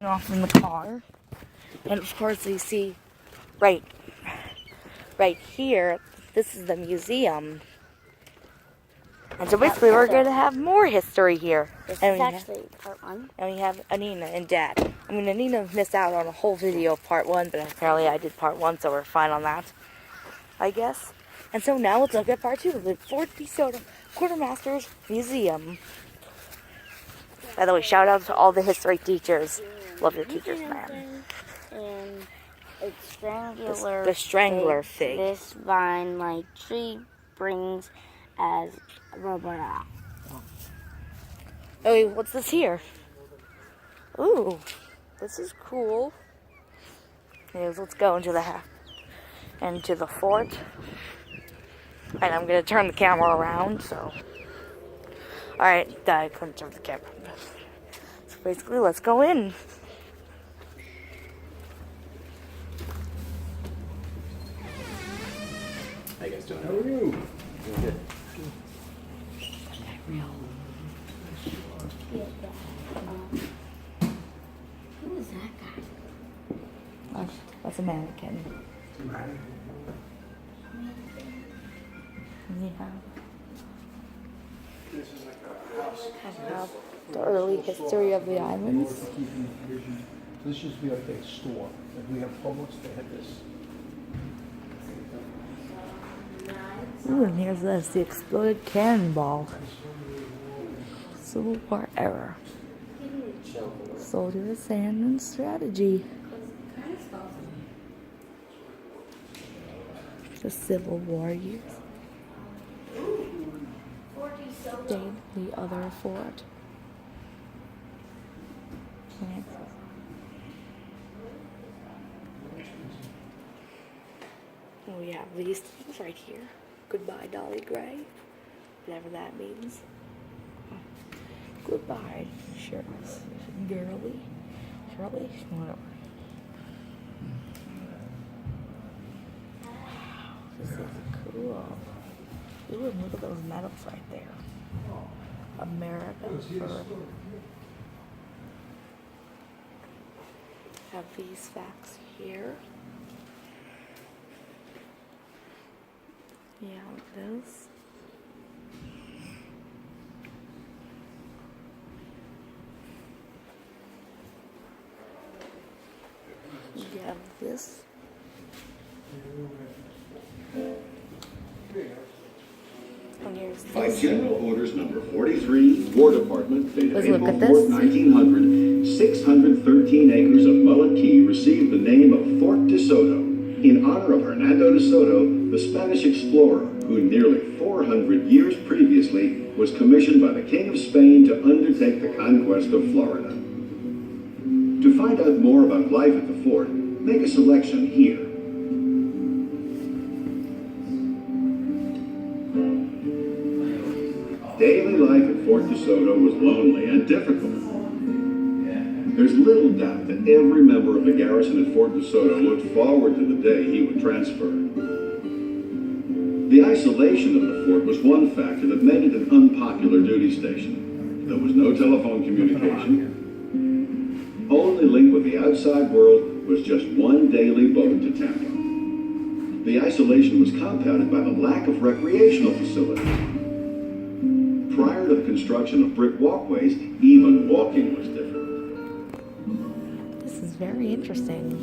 off in the car, and of course you see right here, this is the museum, and so basically we're going to have more history here. This is actually part 1. And we have Anina and Dad. I mean, Anina missed out on a whole video of part 1, but apparently I did part 1, so we're fine on that, I guess. And so now let's look at part 2 of the FortDeSoto Quartermaster's Museum. By the way, shout out to all the history teachers. Love your teachers, man. And it's strangler. The strangler fig. This vine-like tree brings as rubber. Oh, what's this here? Ooh, this is cool. Anyways, let's go into the fort. And I'm gonna turn the camera around. So, all right, I couldn't turn the camera. So basically, let's go in. How you guys doing? How are you? Doing good. Who is that guy? That's a mannequin. Yeah. I have the early history of the islands. This used to be like a store. Like we have Publix, they had this. Ooh, and here's this, the exploded cannonball. Civil War era. Soldier, sand, and strategy. The Civil War years. Stayed the other fort. We have these things right here. Goodbye, Dolly Gray. Whatever that means. Goodbye, Shirley. Shirley? Whatever. Wow, this is cool. Ooh, and look at those medals right there. America for... Have these facts here. Yeah, like this. You have this. And here's this. By General Orders Number 43, War Department, dated Let's look April at this. 4th, 1900, 613 acres of Mullet Key received the name of Fort DeSoto in honor of Hernando de Soto, the Spanish explorer who nearly 400 years previously was commissioned by the King of Spain to undertake the conquest of Florida. To find out more about life at the fort, make a selection here. Daily life at Fort DeSoto was lonely and difficult. There's little doubt that every member of the garrison at Fort DeSoto looked forward to the day he would transfer. The isolation of the fort was one factor that made it an unpopular duty station. There was no telephone communication. Only link with the outside world was just one daily boat to Tampa. The isolation was compounded by the lack of recreational facilities. Prior to the construction of brick walkways, even walking was difficult. This is very interesting.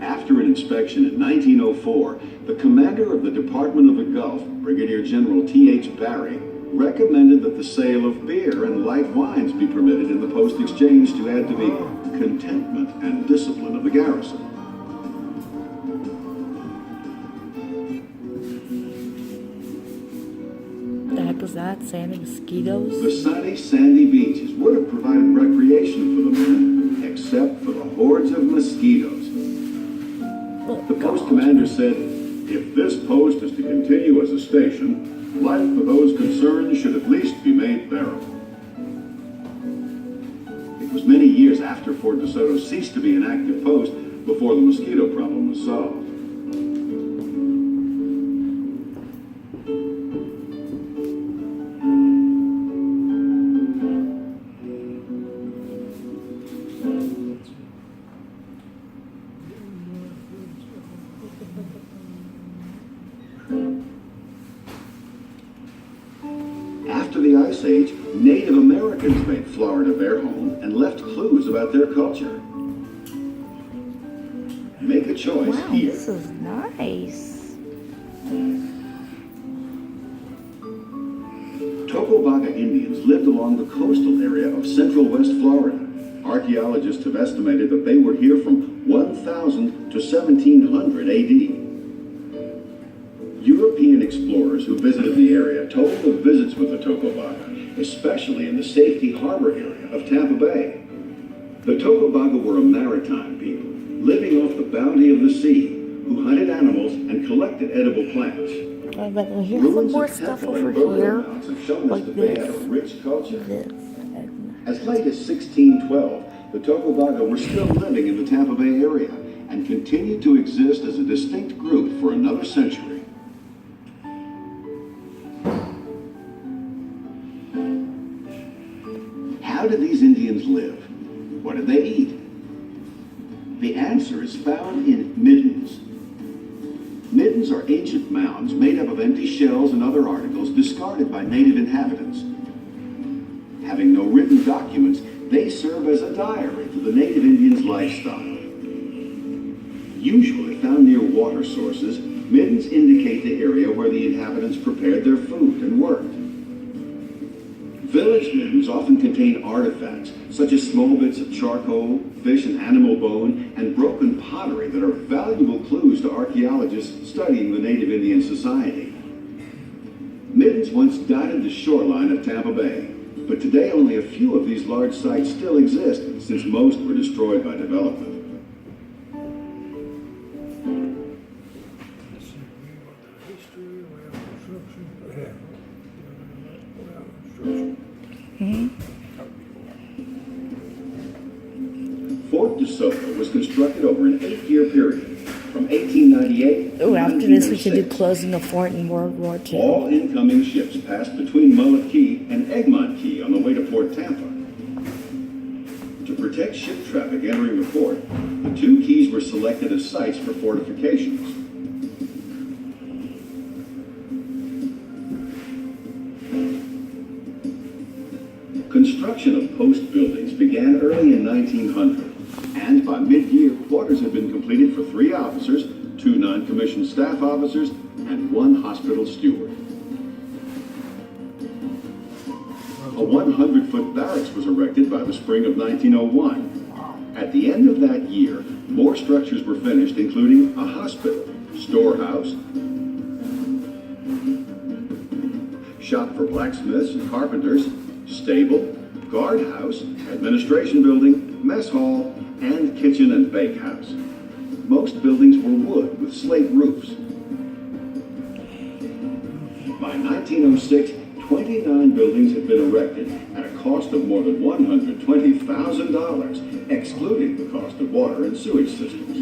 After an inspection in 1904, the commander of the Department of the Gulf, Brigadier General T.H. Barry, recommended that the sale of beer and light wines be permitted in the post exchange to add to the contentment and discipline of the garrison. What the heck is that? Sandy mosquitoes? The sunny, sandy beaches would have provided recreation for the men, except for the hordes of mosquitoes. The post commander said, "If this post is to continue as a station, life for those concerned should at least be made bearable." It was many years after Fort DeSoto ceased to be an active post before the mosquito problem was solved. Americans made Florida their home and left clues about their culture. Make a choice Wow, here. this is nice. Tocobaga Indians lived along the coastal area of central West Florida. Archaeologists have estimated that they were here from 1000 to 1700 AD. European explorers who visited the area told of visits with the Tocobaga, especially in the Safety Harbor area of Tampa Bay. The Tocobaga were a maritime people, living off the bounty of the sea, who hunted animals and collected edible plants. Oh, but here's some more stuff over here, like this. Rich culture. This. As late as 1612, the Tocobaga were still living in the Tampa Bay area and continued to exist as a distinct group for another century. How did these Indians live? What did they eat? The answer is found in middens. Middens are ancient mounds made up of empty shells and other articles discarded by native inhabitants. Having no written documents, they serve as a diary to the native Indians' lifestyle. Usually found near water sources, middens indicate the area where the inhabitants prepared their food and worked. Village middens often contain artifacts, such as small bits of charcoal, fish and animal bone, and broken pottery that are valuable clues to archaeologists studying the native Indian society. Middens once dotted the shoreline of Tampa Bay, but today only a few of these large sites still exist, since most were destroyed by development. FortDeSoto was constructed over an 8-year period, from 1898 to Oh, after this we should do 1906. closing the fort in World War II. All incoming ships passed between Mullet Key and Egmont Key on the way to Port Tampa. To protect ship traffic entering the port, the two keys were selected as sites for fortifications. Construction of post buildings began early in 1900, and by mid-year, quarters had been completed for 3 officers, 2 non-commissioned staff officers, and 1 hospital steward. A 100-foot barracks was erected by the spring of 1901. At the end of that year, more structures were finished, including a hospital, storehouse, shop for blacksmiths and carpenters, stable, guardhouse, administration building, mess hall, and kitchen and bakehouse. Most buildings were wood with slate roofs. By 1906, 29 buildings had been erected at a cost of more than $120,000, excluding the cost of water and sewage systems.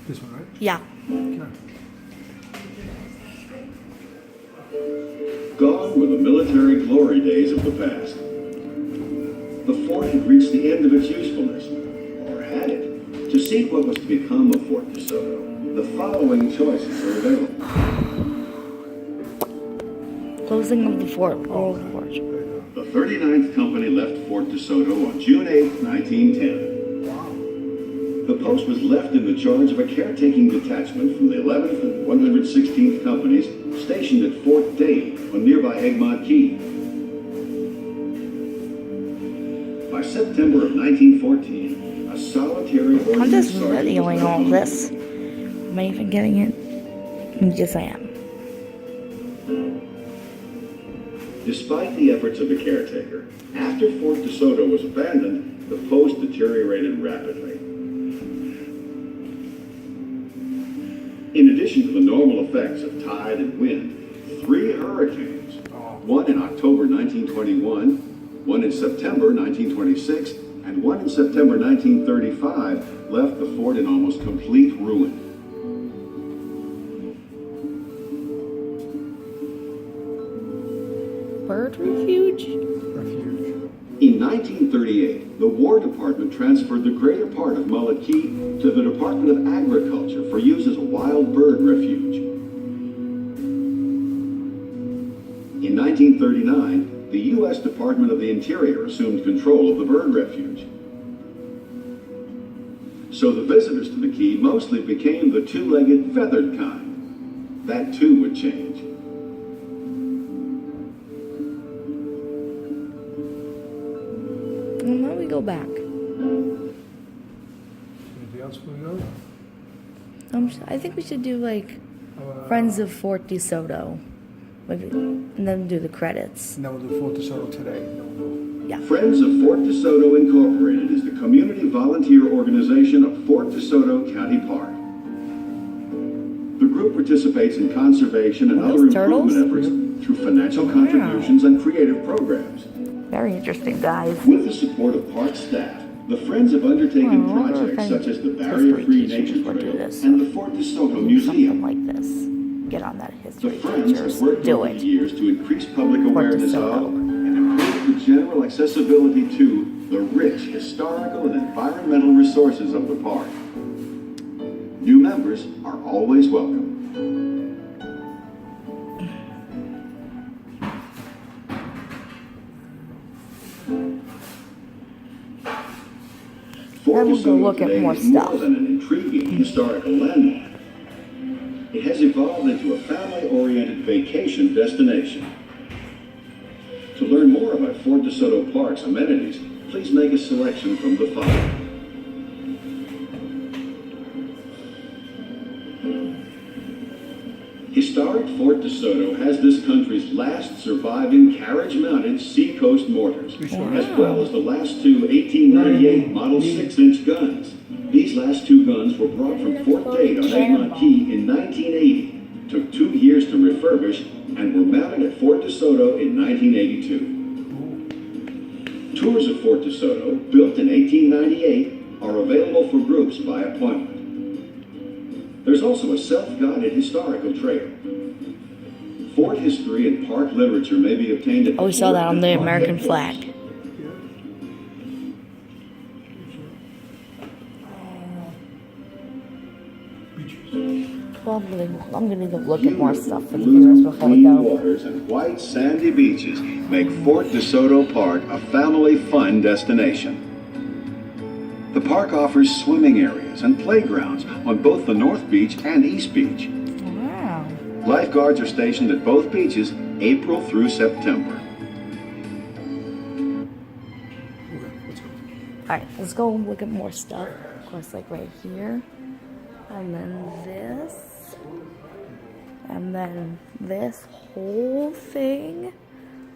This one, right? Yeah. Okay. Gone were the military glory days of the past. The fort had reached the end of its usefulness, or had it. To see what was to become of FortDeSoto, the following choices are available. Closing of the fort, World War II. The 39th Company left FortDeSoto on June 8, 1910. The post was left in the charge of a caretaking detachment from the 11th and 116th Companies stationed at Fort Dade on nearby Egmont Key. By September of 1914, a solitary I'm ordnance just sergeant was videoing all left this. Am I even getting it? Yes, I am. Despite the efforts of the caretaker, after FortDeSoto was abandoned, the post deteriorated rapidly. In addition to the normal effects of tide and wind, 3 hurricanes, one in October 1921, one in September 1926, and one in September 1935, left the fort in almost complete ruin. Bird refuge? Refuge. In 1938, the War Department transferred the greater part of Mullet Key to the Department of Agriculture for use as a wild bird refuge. In 1939, the U.S. Department of the Interior assumed control of the bird refuge. So the visitors to the Key mostly became the two-legged feathered kind. That too would change. And now we go back. Anything else we know? I think we should do like Friends of FortDeSoto. Maybe, and then do the credits. And then we'll do FortDeSoto today. Yeah. Friends of Fort DeSoto Incorporated is the community volunteer organization of Fort DeSoto County Park. The group participates in conservation and Are other those turtles? improvement efforts through financial contributions and creative programs. Very interesting, guys. With the support of park staff, the Friends have undertaken Well, I wonder if projects any such as the history Barrier-Free teachers Nature would do Trail this. and the Fort DeSoto Something Museum. like this. Get on that The history Friends teachers. have worked Do over the it. years to increase public awareness DeSoto. of and improve the general accessibility to the rich historical and environmental resources of the park. New members are always welcome. Fort Then we'll go DeSoto look at today more is stuff. more than an intriguing historical landmark. It has evolved into a family-oriented vacation destination. To learn more about Fort DeSoto Park's amenities, please make a selection from the following. Historic Fort DeSoto has this country's last surviving carriage-mounted seacoast mortars, as well as the last two 1898 Model 6-inch guns. These last two guns were brought from Fort Dade on Egmont Key in 1980, took 2 years to refurbish, and were mounted at Fort DeSoto in 1982. Tours of Fort DeSoto, built in 1898, are available for groups by appointment. There's also a self-guided historical trail. Fort history and park literature may be obtained at Oh, we saw that on the Fort American headquarters. flag. Well, I'm gonna go look at more stuff for the viewers before we Clean go. waters and white sandy beaches make Fort DeSoto Park a family fun destination. The park offers swimming areas and playgrounds on both the North Beach and East Beach. Wow. Lifeguards are stationed at both beaches April through September. Alright, let's go look at more stuff. Of course, like right here. And then this. And then this whole thing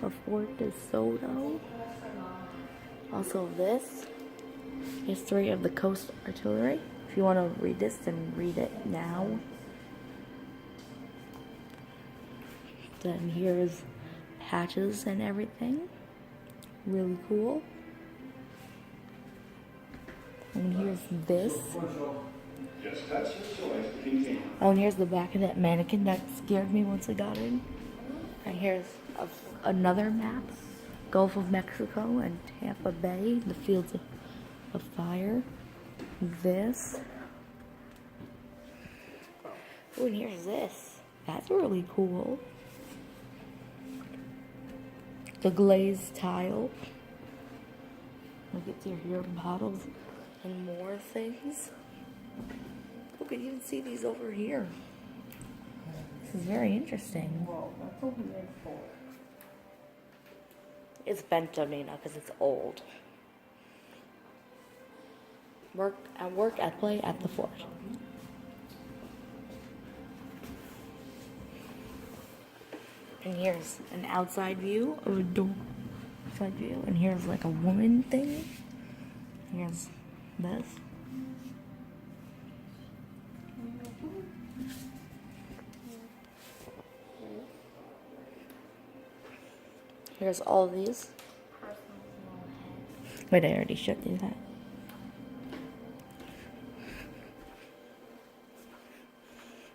of Fort DeSoto. Also this. History of the Coast Artillery. If you want to read this, then read it now. Then here's hatches and everything. Really cool. And here's this. Oh, and here's the back of that mannequin that scared me once I got in. And here's another map. Gulf of Mexico and Tampa Bay, the fields of fire. This. Oh, and here's this. That's really cool. The glazed tile. Look at your bottles and more things. You can even see these over here. This is very interesting. It's bent on me now because it's old. Work, at play, at the fort. And here's an outside view of a door. Outside view. And here's like a woman thing. Here's this. Here's all these. Wait, I already showed you that.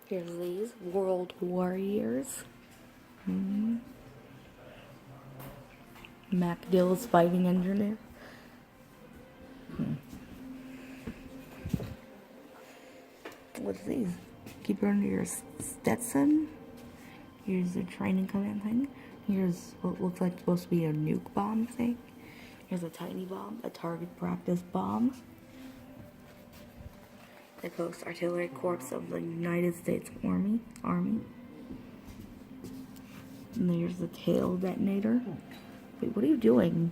Here's these World Warriors. Mac Dill's fighting engineer. What's these? keep it under your Stetson. Here's the training command thing. Here's what looks like supposed to be a nuke bomb thing. Here's a tiny bomb, a target practice bomb. The Coast Artillery Corps of the United States Army. And there's the tail detonator. Wait, what are you doing?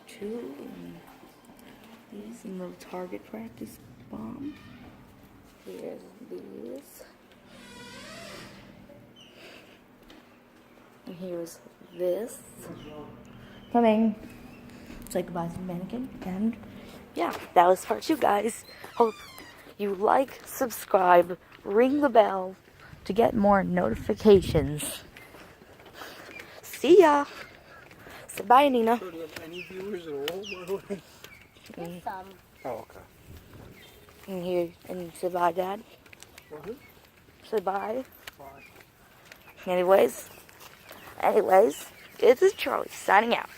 Two. These and the target practice bomb. Here's these. And here's this. Coming. Say goodbye to the mannequin. And yeah, that was part 2, guys. Hope you like, subscribe, ring the bell to get more notifications. See ya. Say bye, Nina. So do you have any viewers at all, by the way? Just some. Oh, okay. And here, and say bye, Dad. What? Say bye. Bye. Anyways, this is Charlie signing out.